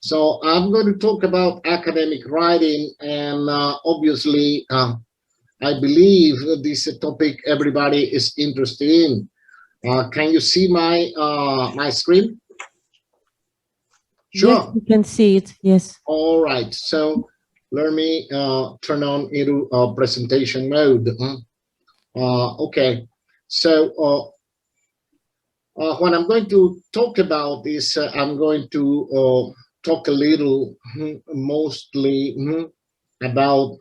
So I'm going to talk about academic writing, and obviously, I believe this is a topic everybody is interested in. Can you see my screen? Yes, Sure. you can see it. Yes. All right. So let me turn on into presentation mode. Okay. So what I'm going to talk about is I'm going to talk a little, mostly about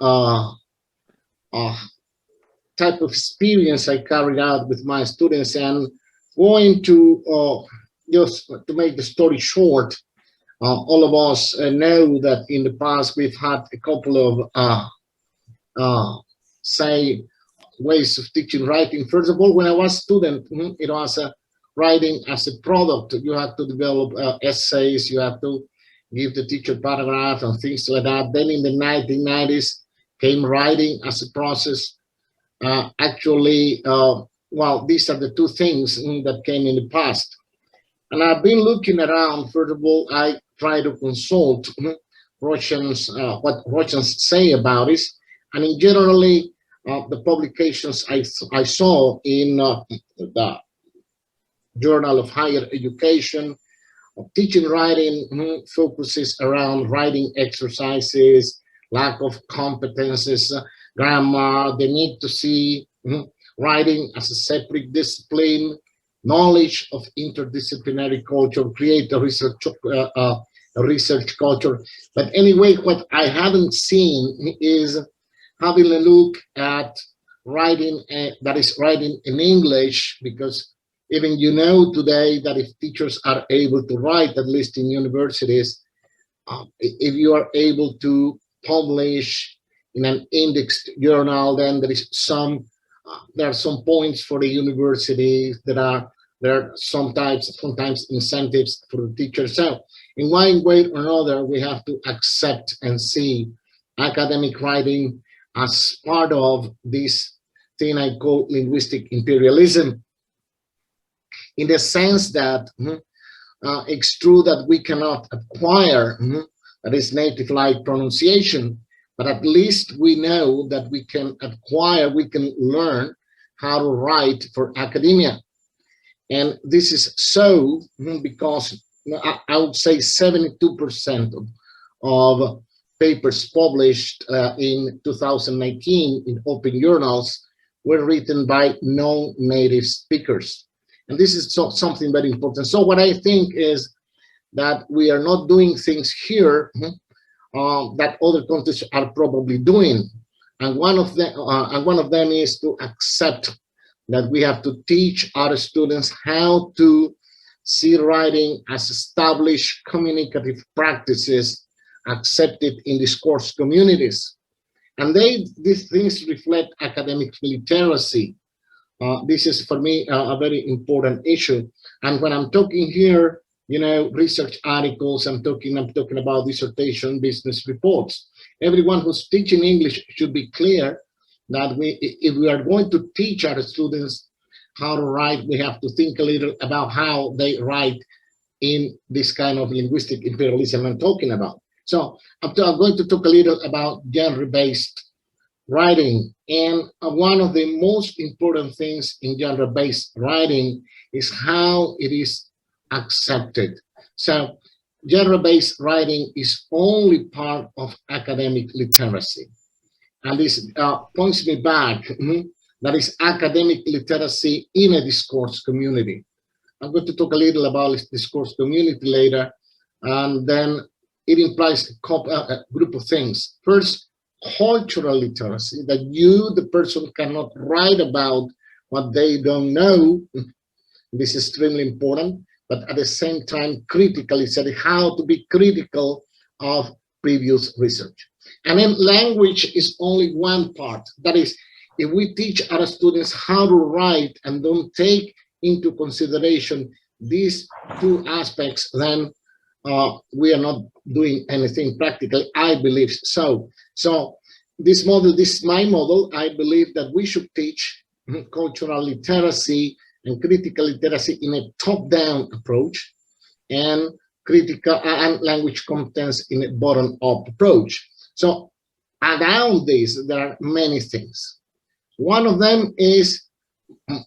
type of experience I carried out with my students, and going to just to make the story short. All of us know that in the past we've had a couple of say ways of teaching writing. First of all, when I was a student, it was writing as a product. You have to develop essays, you have to give the teacher paragraph and things like that. Then in the 1990s came writing as a process. Well, these are the two things that came in the past. And I've been looking around. First of all, I try to consult Russians, what Russians say about it. And in generally, the publications I saw in the Journal of Higher Education, teaching writing focuses around writing exercises, lack of competences, grammar, the need to see writing as a separate discipline, knowledge of interdisciplinary culture, create a research culture. But anyway, what I haven't seen is having a look at writing that is writing in English, because even today that if teachers are able to write, at least in universities, if you are able to publish in an indexed journal, then there are some points for the universities. There are sometimes incentives for the teachers. So in one way or another, we have to accept and see academic writing as part of this thing I call linguistic imperialism, in the sense that it's true that we cannot acquire that is native-like pronunciation, but at least we know that we can acquire, we can learn how to write for academia. And this is so because I would say 72% of papers published in 2019 in open journals were written by non-native speakers. And this is something very important. So what I think is that we are not doing things here that other countries are probably doing. And one of them is to accept that we have to teach our students how to see writing as established communicative practices accepted in discourse communities. And these things reflect academic literacy. This is, for me, a very important issue. And when I'm talking here, research articles, I'm talking about dissertation, business reports. Everyone who's teaching English should be clear that if we are going to teach our students how to write, we have to think a little about how they write in this kind of linguistic imperialism I'm talking about. So I'm going to talk a little about genre-based writing. And one of the most important things in genre-based writing is how it is accepted. So genre-based writing is only part of academic literacy. And this points me back, that is academic literacy in a discourse community. I'm going to talk a little about this discourse community later, and then it implies a group of things. First, cultural literacy, that the person, cannot write about what they don't know. This is extremely important, but at the same time, critically study how to be critical of previous research. And then language is only one part. That is, if we teach our students how to write and don't take into consideration these two aspects, then we are not doing anything practical, I believe so. So this is my model. I believe that we should teach cultural literacy and critical literacy in a top-down approach, and critical and language competence in a bottom-up approach. So around this, there are many things. One of them is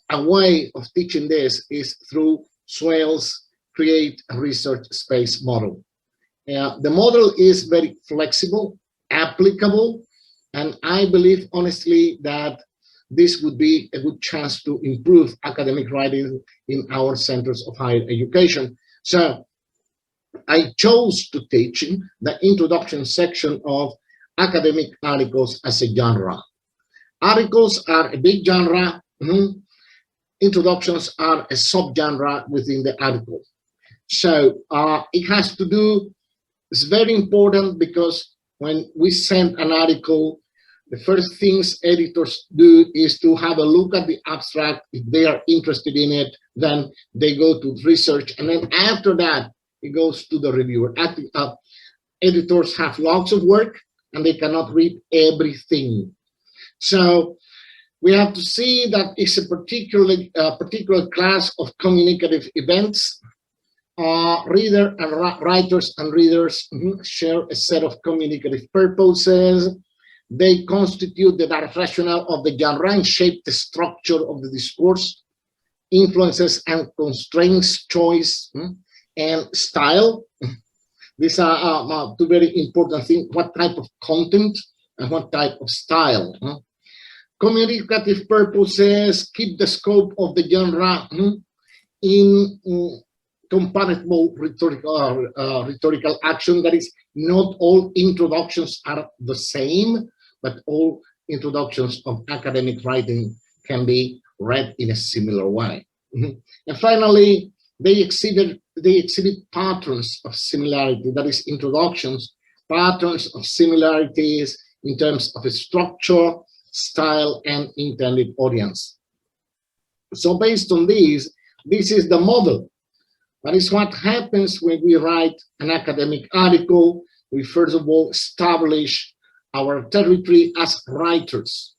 a way of teaching this is through Swales'Create research space model. The model is very flexible, applicable, and I believe honestly that this would be a good chance to improve academic writing in our centers of higher education. So I chose to teach the introduction section of academic articles as a genre. Articles are a big genre. Introductions are a subgenre within the article. So it has to do, it's very important because when we send an article, the first things editors do is to have a look at the abstract. If they are interested in it, then they go to research. And then after that, it goes to the reviewer. Editors have lots of work and they cannot read everything. So we have to see that it's a particular class of communicative events. Writers and readers share a set of communicative purposes. They constitute the direct rationale of the genre and shape the structure of the discourse, influences and constraints choice and style. These are two very important things, what type of content and what type of style. Communicative purposes keep the scope of the genre in compatible rhetorical action. That is, not all introductions are the same, but all introductions of academic writing can be read in a similar way. And finally, they exhibit patterns of similarity, that is, introductions, patterns of similarities in terms of a structure, style, and intended audience. So based on this is the model. That is what happens when we write an academic article. We first of all establish our territory as writers.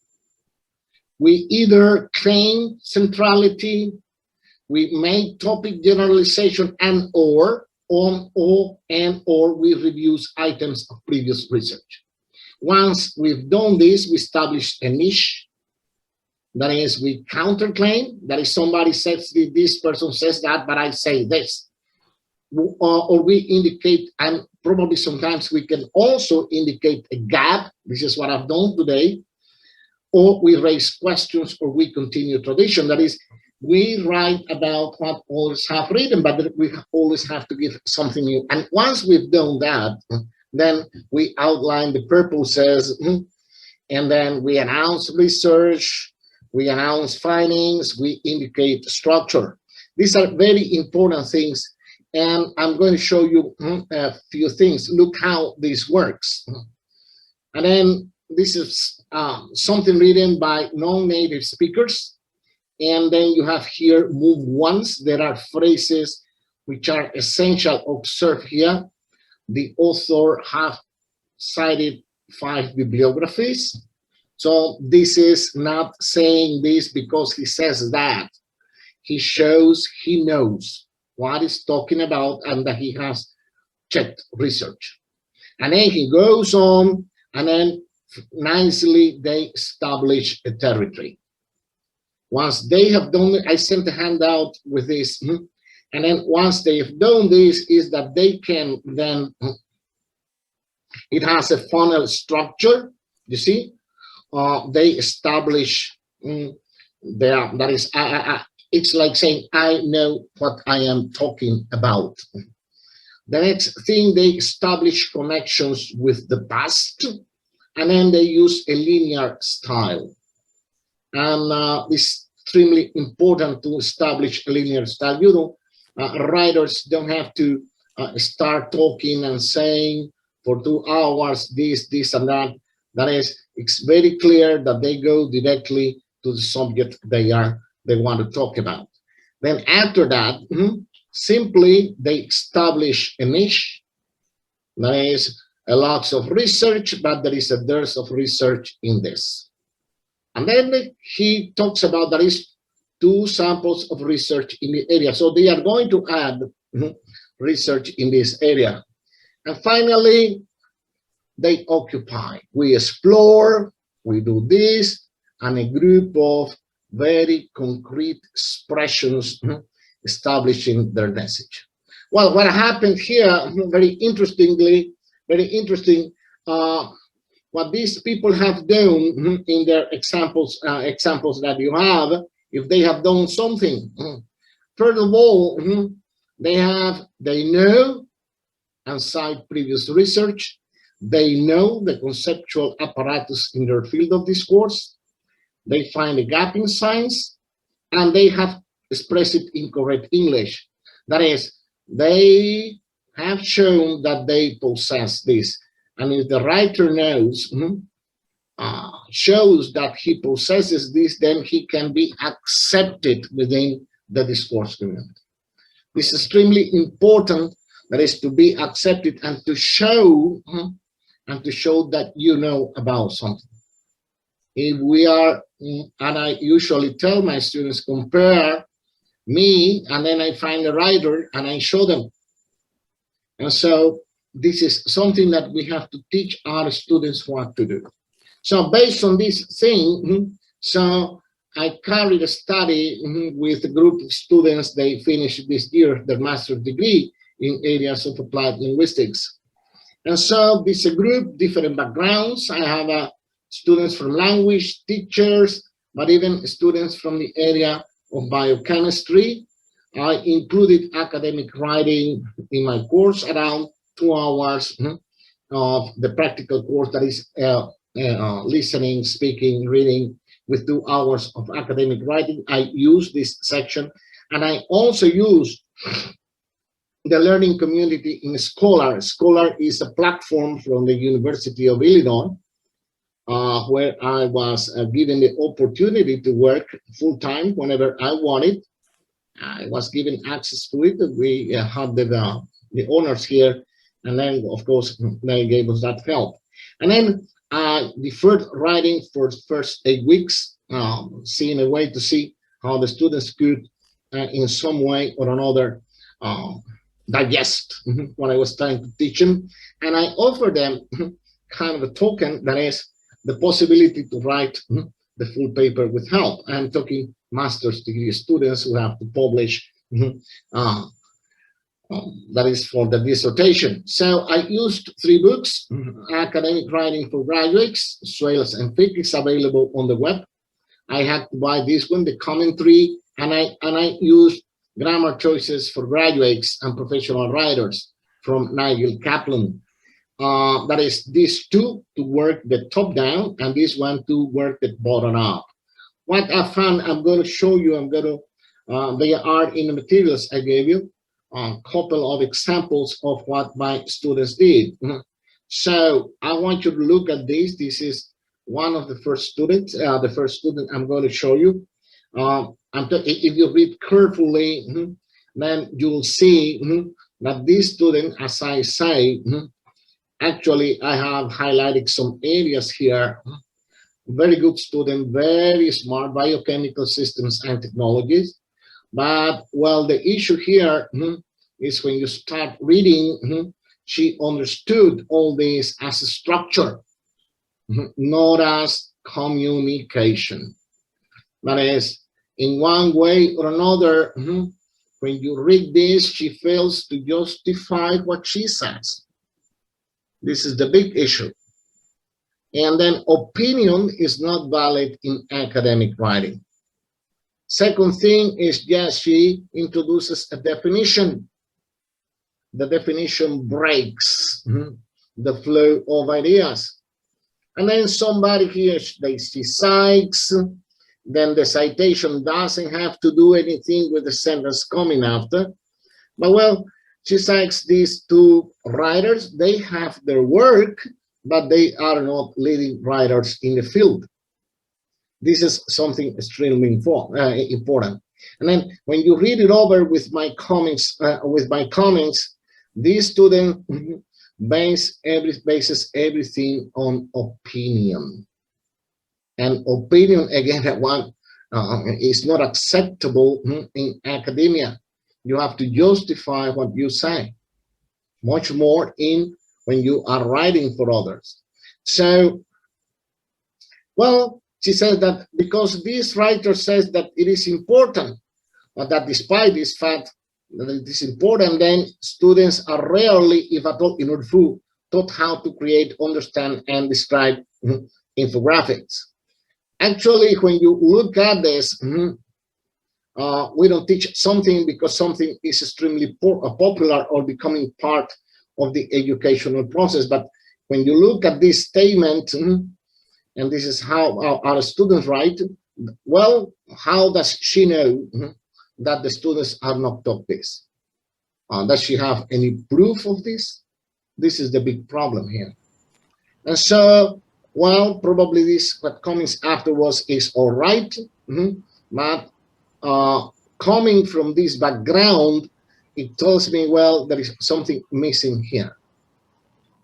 We either claim centrality, we make topic generalization or we review items of previous research. Once we've done this, we establish a niche. That is, we counterclaim. That is, somebody says this person says that, but I say this. Or we indicate, and probably sometimes we can also indicate a gap. This is what I've done today. Or we raise questions, or we continue tradition. That is, we write about what others have written, but we always have to give something new. And once we've done that, then we outline the purposes, and then we announce research, we announce findings, we indicate structure. These are very important things, and I'm going to show you a few things. Look how this works. And then this is something written by non-native speakers. And then you have here move once. There are phrases which are essential. Observe here. The author have cited 5 bibliographies. So this is not saying this because he says that. He shows he knows what he's talking about and that he has checked research. And then he goes on, and then nicely they establish a territory. Once they have done it, I sent a handout with this. And then once they've done this, is that they can then, it has a funnel structure, you see? They establish, that is, it's like saying, I know what I am talking about. The next thing, they establish connections with the past, and then they use a linear style. And it's extremely important to establish a linear style. You know, writers don't have to start talking and saying for 2 hours this, and that. That is, it's very clear that they go directly to the subject they want to talk about. Then after that, simply they establish a niche. There is a lot of research, but there is a dearth of research in this. And then he talks about there is 2 samples of research in the area. So they are going to add research in this area. And finally, they occupy. We explore, we do this, and a group of very concrete expressions establishing their message. Well, what happened here, very interesting, what these people have done in their examples that you have, if they have done something. First of all, they know and cite previous research. They know the conceptual apparatus in their field of discourse. They find a gap in science, and they have expressed it in correct English. That is, they have shown that they possess this. And if the writer knows, shows that he possesses this, then he can be accepted within the discourse community. This is extremely important, that is, to be accepted and to show that you know about something. If we are, and I usually tell my students, compare me, and then I find a writer and I show them. And so this is something that we have to teach our students what to do. So based on this thing, so I carried a study with a group of students. They finished this year their master's degree in areas of applied linguistics. And so this is a group, different backgrounds. I have students from language, teachers, but even students from the area of biochemistry. I included academic writing in my course, around 2 hours of the practical course, that is listening, speaking, reading, with 2 hours of academic writing. I use this section, and I also use the learning community in Scholar. Scholar is a platform from the University of Illinois, where I was given the opportunity to work full-time whenever I wanted. I was given access to it. We had the owners here, and then, of course, they gave us that help. And then I deferred writing for the first 8 weeks, seeing a way to see how the students could, in some way or another, digest what I was trying to teach them. And I offered them kind of a token, that is the possibility to write the full paper with help. I'm talking master's degree students who have to publish, that is for the dissertation. So I used 3 books, Academic Writing for Graduates, Swales'Create, is available on the web. I had to buy this one, the commentary, and I used Grammar Choices for Graduates and Professional Writers from Nigel Kaplan. That is, these 2 to work the top down, and this one to work the bottom up. What I found, I'm going to show you, they are in the materials I gave you, a couple of examples of what my students did. So I want you to look at this. This is one of the first students, the first student I'm going to show you. If you read carefully, then you'll see that this student, as I say, actually I have highlighted some areas here. Very good student, very smart, biochemical systems and technologies. But, well, the issue here is when you start reading, she understood all this as a structure, not as communication. That is, in one way or another, when you read this, she fails to justify what she says. This is the big issue. And then opinion is not valid in academic writing. Second thing is, yes, she introduces a definition. The definition breaks the flow of ideas. And then somebody here, she cites, then the citation doesn't have to do anything with the sentence coming after. But, well, she cites these 2 writers. They have their work, but they are not leading writers in the field. This is something extremely important. And then when you read it over with my comments, this student bases everything on opinion. And opinion, again, is not acceptable in academia. you have to justify what you say, much more in when you are writing for others. So, well, she says that because this writer says that it is important, but that despite this fact that it is important, then students are rarely, if at all, in order to taught how to create, understand, and describe infographics. Actually, when you look at this, we don't teach something because something is extremely popular or becoming part of the educational process. But when you look at this statement, and this is how our students write, well, how does she know that the students are not taught this? Does she have any proof of this? This is the big problem here. And so, well, probably this, what comes afterwards is all right, but coming from this background, it tells me, well, there is something missing here.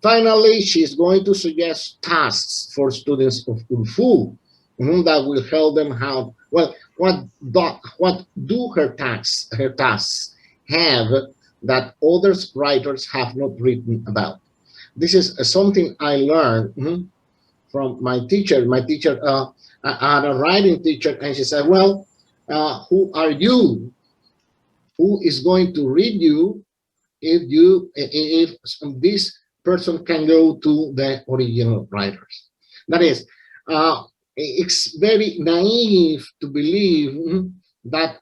Finally, she's going to suggest tasks for students of URFU that will help them how, well, what do her tasks have that other writers have not written about. This is something I learned from my teacher. My teacher, I had a writing teacher, and she said, well, who are you? Who is going to read you if this person can go to the original writers? That is, it's very naive to believe that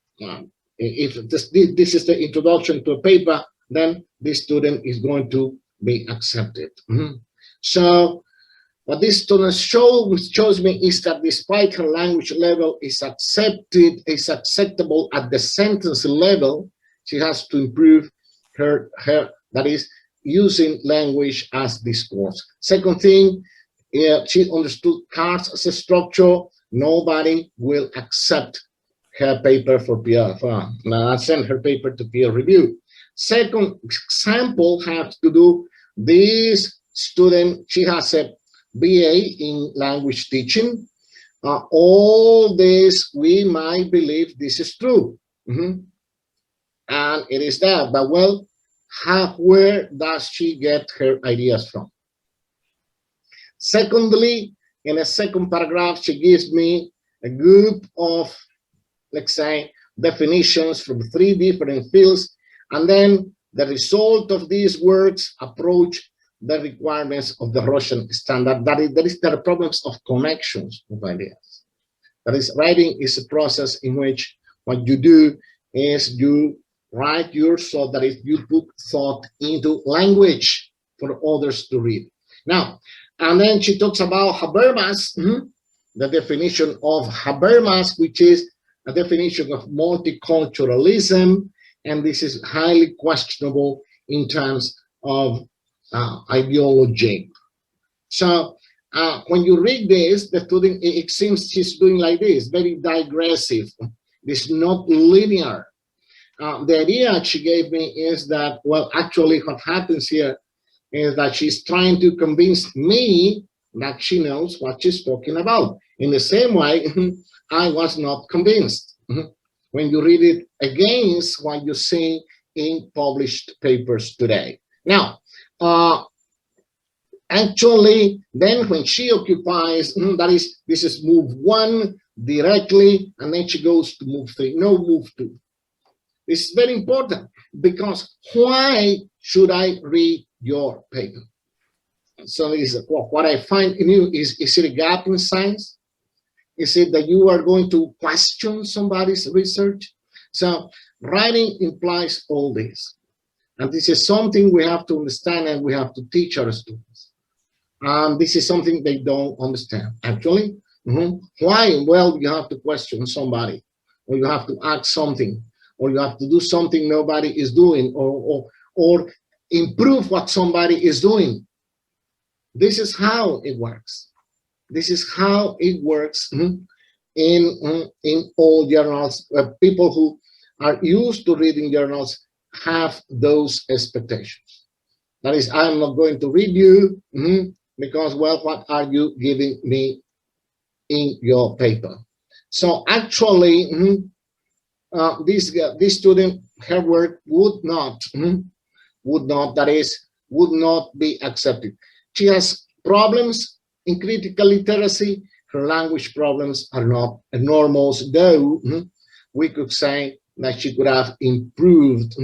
if this is the introduction to a paper, then this student is going to be accepted. So what this student shows me is that despite her language level is acceptable at the sentence level, she has to improve her that is, using language as discourse. Second thing, she understood cards as a structure. Nobody will accept her paper for peer, send her paper to peer review. Second example has to do, this student, she has a BA in language teaching. All this, we might believe this is true. And it is that, but well, where does she get her ideas from? Secondly, in a second paragraph, she gives me a group of, let's say, definitions from 3 different fields, and then the result of these words approach the requirements of the Russian standard. There are problems of connections of ideas. That is, writing is a process in which what you do is you write yourself, that is, you put thought into language for others to read. Now, and then she talks about Habermas, the definition of Habermas, which is a definition of multiculturalism, and this is highly questionable in terms of ideology. So when you read this, the student, it seems she's doing like this, very digressive. It's not linear. The idea she gave me is that, well, actually what happens here is that she's trying to convince me that she knows what she's talking about. In the same way, I was not convinced. When you read it against what you see in published papers today. Now, actually, then when she occupies, that is, this is move 1 directly, and then she goes to move 3, no move 2. This is very important, because why should I read your paper? So what I find in you is it a gap in science? Is it that you are going to question somebody's research? So writing implies all this. And this is something we have to understand, and we have to teach our students. This is something they don't understand. Actually, why? Well, you have to question somebody, or you have to ask something, or you have to do something nobody is doing, or improve what somebody is doing. This is how it works. This is how it works in all journals. People who are used to reading journals have those expectations. That is, I'm not going to read you because, well, what are you giving me in your paper? So actually, this student, her work would not, that is, would not be accepted. She has problems in critical literacy. Her language problems are not enormous, though we could say that she could have improved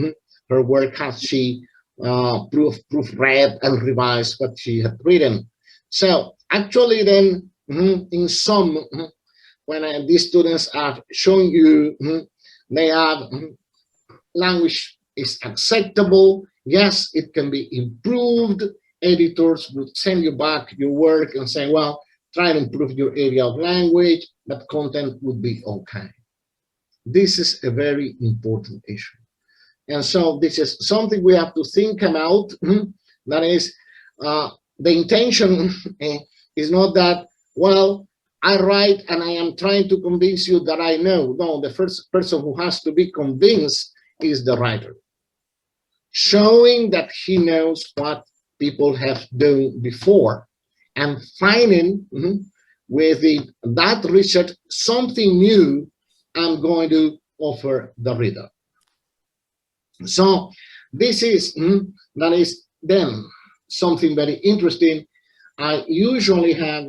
her work had she proofread and revised what she had written. So actually then, in sum, when these students have shown you, they have language is acceptable. Yes, it can be improved. Editors would send you back your work and say, well, try to improve your area of language, but content would be okay. This is a very important issue. And so this is something we have to think about. That is, the intention is not that, well, I write and I am trying to convince you that I know. No, the first person who has to be convinced is the writer, showing that he knows what people have done before, and finding with that research something new I'm going to offer the reader. So this is, that is then something very interesting. I usually have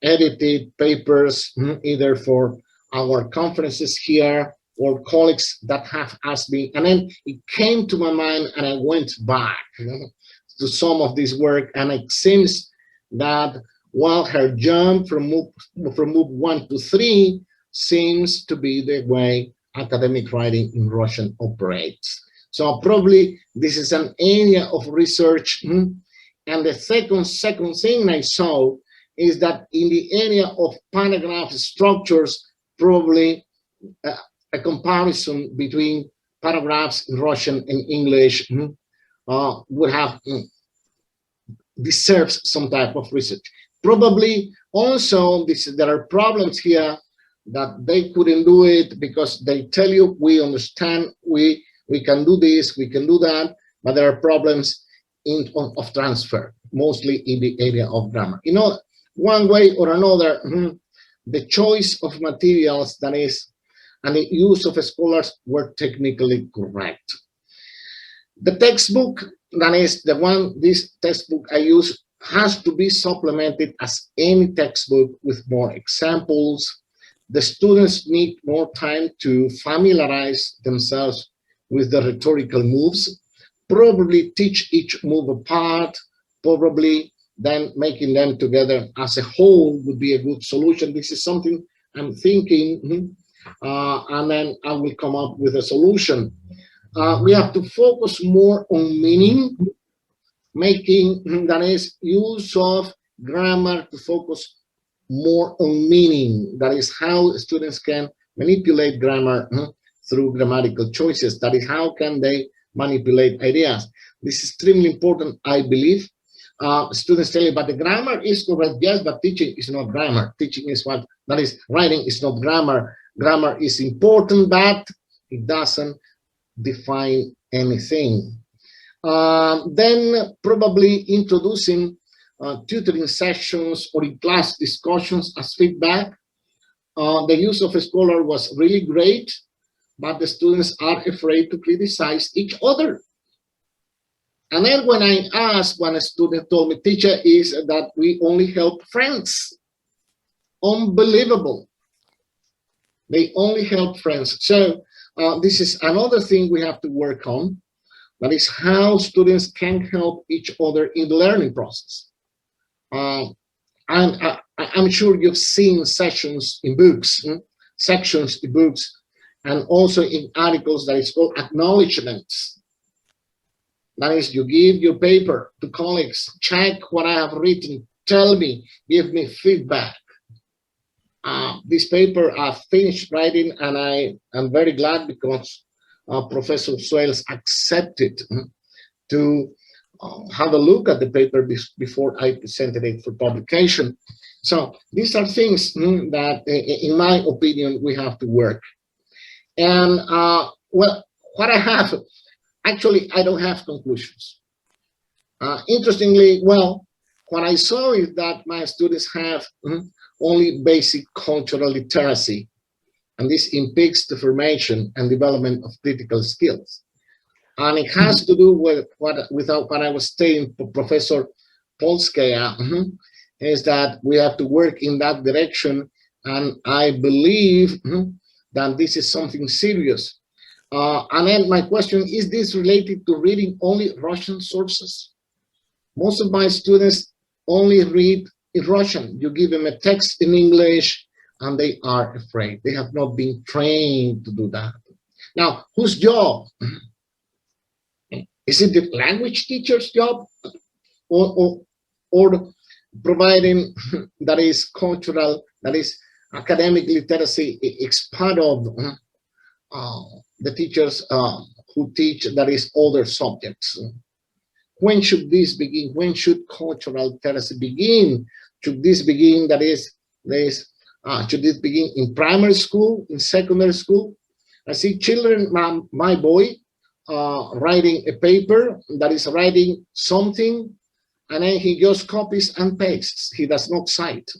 edited papers either for our conferences here or colleagues that have asked me, and then it came to my mind and I went back to some of this work, and it seems that while her jump from move 1 to 3 seems to be the way academic writing in Russian operates. So probably this is an area of research. And the second thing I saw is that in the area of paragraph structures, probably a comparison between paragraphs in Russian and English would have deserves some type of research. Probably also there are problems here that they couldn't do it because they tell you, we understand, we can do this, we can do that, but there are problems of transfer, mostly in the area of grammar. You know, one way or another, the choice of materials, that is, and the use of scholars were technically correct. The textbook, that is this textbook I use, has to be supplemented as any textbook with more examples. The students need more time to familiarize themselves with the rhetorical moves, probably teach each move apart, probably then making them together as a whole would be a good solution. This is something I'm thinking, and then I will come up with a solution. We have to focus more on meaning, making, that is, use of grammar to focus more on meaning. That is how students can manipulate grammar through grammatical choices. That is how can they manipulate ideas. This is extremely important, I believe. Students tell you, but the grammar is correct. Yes, but teaching is not grammar. Teaching is what, that is, writing is not grammar. Grammar is important, but it doesn't define anything. Then probably introducing tutoring sessions or in class discussions as feedback. The use of a scholar was really great, but the students are afraid to criticize each other. And then when I asked, when a student told me, teacher, is that we only help friends. Unbelievable. They only help friends. So this is another thing we have to work on. That is how students can help each other in the learning process. I'm sure you've seen sessions in books, sections in books, and also in articles that is called acknowledgements. That is, you give your paper to colleagues, check what I have written, tell me, give me feedback. This paper I finished writing, and I am very glad because Professor Swales accepted to have a look at the paper before I presented it for publication. So these are things that, in my opinion, we have to work. And well, what I have, actually, I don't have conclusions. Interestingly, well, what I saw is that my students have only basic cultural literacy. and this impedes the formation and development of critical skills. And it has to do with what I was saying, Professor Polskaya, is that we have to work in that direction. And I believe that this is something serious. And then my question, is this related to reading only Russian sources? Most of my students only read in Russian. You give them a text in English and they are afraid. They have not been trained to do that. Now, whose job? Is it the language teacher's job, or providing that is cultural, that is academic literacy? It's part of the teachers who teach that is other subjects. When should this begin? When should cultural literacy begin? Should this begin, should this begin in primary school, in secondary school? I see children, my boy, writing a paper that is writing something, and then he just copies and pastes. He does not cite.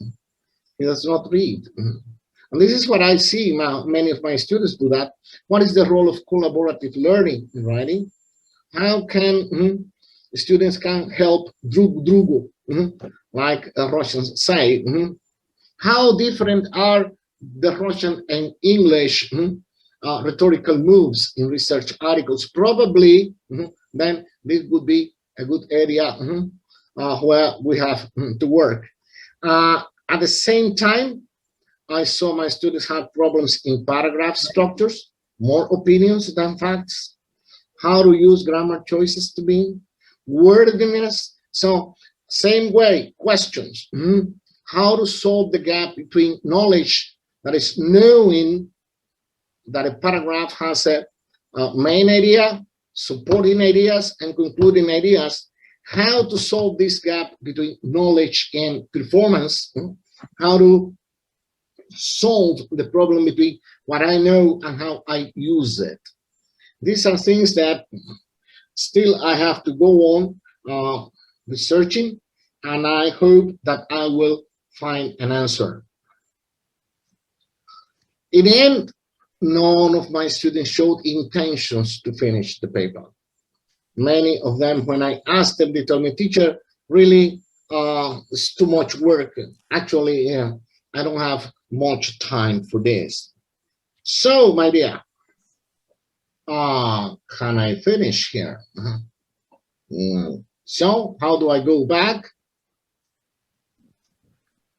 He does not read. And this is what I see now. Many of my students do that. What is the role of collaborative learning in writing? How can students can help drugu, like Russians say? How different are the Russian and English rhetorical moves in research articles? Probably then this would be a good area where we have to work. At the same time, I saw my students have problems in paragraph structures, more opinions than facts, how to use grammar choices to be, wordiness. So same way, questions. How to solve the gap between knowledge, that is knowing that a paragraph has a main idea, supporting ideas, and concluding ideas. How to solve this gap between knowledge and performance. How to solve the problem between what I know and how I use it. These are things that still I have to go on researching, and I hope that I will find an answer. In the end, none of my students showed intentions to finish the paper. Many of them, when I asked them, they told me, teacher, really, it's too much work. Actually, I don't have much time for this. So, my dear, can I finish here? So, how do I go back?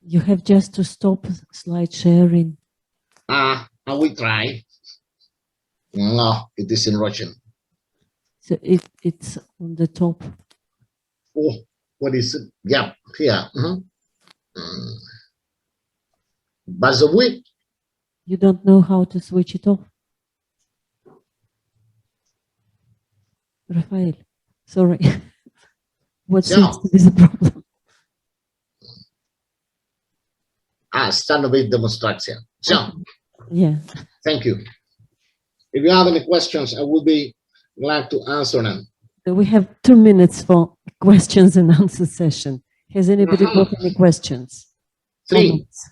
You have just to stop slide sharing. I will try. No, it is in Russian. So it's on the top. Oh, what is it? Yeah, here. Bazovui. You don't know how to switch it off? Rafael, sorry. What seems to be the problem? Stanovic demonstration. So, yeah. Thank you. If you have any questions, I will be glad to answer them. So we have 2 minutes for questions and answer session. Has anybody got any questions? 3. Comments?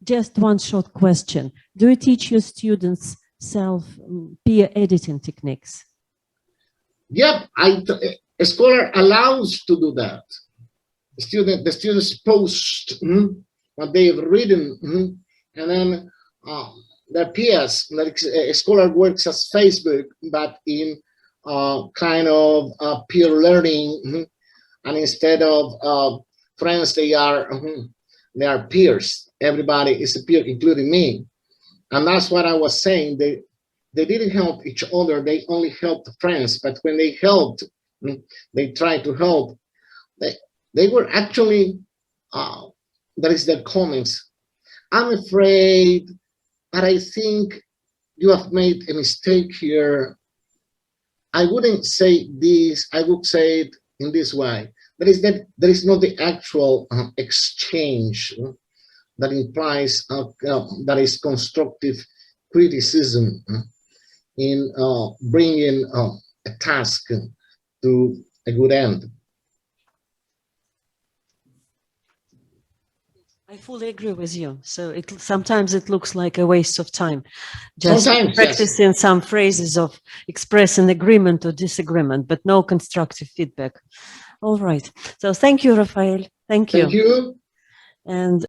Just one short question. Do you teach your students peer editing techniques? Yep, a scholar allows to do that. The students post what they have written, and then their peers, like a scholar works as Facebook, but in kind of peer learning, and instead of friends, they are peers. Everybody is a peer, including me. And that's what I was saying. They didn't help each other. They only helped friends. But when they helped, they tried to help. They were actually, that is their comments. I'm afraid, but I think you have made a mistake here. I wouldn't say this. I would say it in this way. There is not the actual exchange that implies that is constructive criticism in bringing a task to a good end. I fully agree with you. So sometimes it looks like a waste of time, just Sometimes, yes. practicing some phrases of expressing agreement or disagreement, but no constructive feedback. All right. So thank you, Rafael. Thank you. Thank you. And